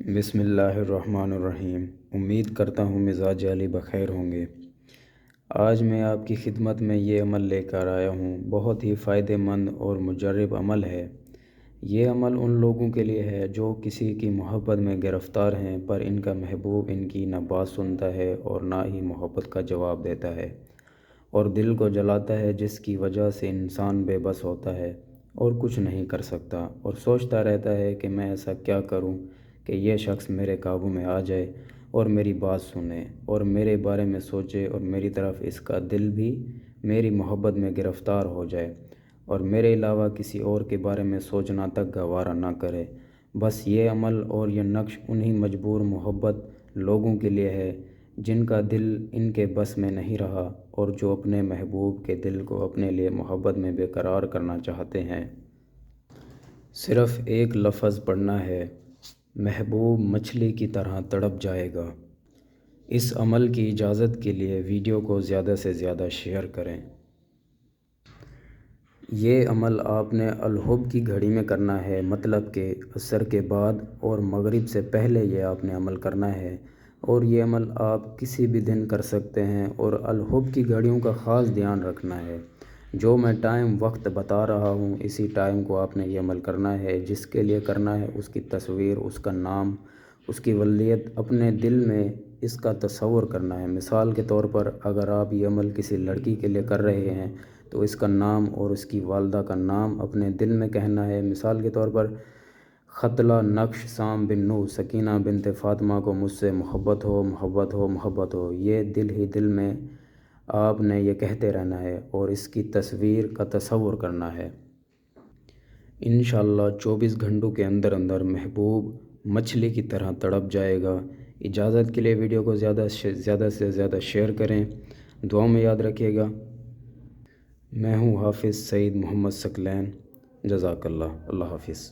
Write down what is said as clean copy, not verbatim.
بسم اللہ الرحمن الرحیم۔ امید کرتا ہوں مزاج علی بخیر ہوں گے۔ آج میں آپ کی خدمت میں یہ عمل لے کر آیا ہوں، بہت ہی فائدہ مند اور مجرب عمل ہے۔ یہ عمل ان لوگوں کے لیے ہے جو کسی کی محبت میں گرفتار ہیں، پر ان کا محبوب ان کی نہ بات سنتا ہے اور نہ ہی محبت کا جواب دیتا ہے، اور دل کو جلاتا ہے، جس کی وجہ سے انسان بے بس ہوتا ہے اور کچھ نہیں کر سکتا، اور سوچتا رہتا ہے کہ میں ایسا کیا کروں کہ یہ شخص میرے قابو میں آ جائے اور میری بات سنے اور میرے بارے میں سوچے، اور میری طرف اس کا دل بھی میری محبت میں گرفتار ہو جائے اور میرے علاوہ کسی اور کے بارے میں سوچنا تک گوارا نہ کرے۔ بس یہ عمل اور یہ نقش انہی مجبور محبت لوگوں کے لیے ہے جن کا دل ان کے بس میں نہیں رہا اور جو اپنے محبوب کے دل کو اپنے لیے محبت میں بے قرار کرنا چاہتے ہیں۔ صرف ایک لفظ پڑھنا ہے، محبوب مچھلی کی طرح تڑپ جائے گا۔ اس عمل کی اجازت کے لیے ویڈیو کو زیادہ سے زیادہ شیئر کریں۔ یہ عمل آپ نے الحب کی گھڑی میں کرنا ہے، مطلب کہ عصر کے بعد اور مغرب سے پہلے یہ آپ نے عمل کرنا ہے، اور یہ عمل آپ کسی بھی دن کر سکتے ہیں، اور الحب کی گھڑیوں کا خاص دھیان رکھنا ہے۔ جو میں ٹائم وقت بتا رہا ہوں، اسی ٹائم کو آپ نے یہ عمل کرنا ہے۔ جس کے لیے کرنا ہے اس کی تصویر، اس کا نام، اس کی ولادت اپنے دل میں اس کا تصور کرنا ہے۔ مثال کے طور پر اگر آپ یہ عمل کسی لڑکی کے لیے کر رہے ہیں تو اس کا نام اور اس کی والدہ کا نام اپنے دل میں کہنا ہے۔ مثال کے طور پر خطلہ نقش سام بن نوح سکینہ بنت فاطمہ کو مجھ سے محبت ہو، محبت ہو، محبت ہو، یہ دل ہی دل میں آپ نے یہ کہتے رہنا ہے اور اس کی تصویر کا تصور کرنا ہے۔ انشاءاللہ 24 گھنٹوں کے اندر اندر محبوب مچھلی کی طرح تڑپ جائے گا۔ اجازت کے لیے ویڈیو کو زیادہ سے زیادہ شیئر کریں، دعاؤں میں یاد رکھیے گا۔ میں ہوں حافظ سعید محمد ثقلین، جزاک اللہ۔ اللہ حافظ۔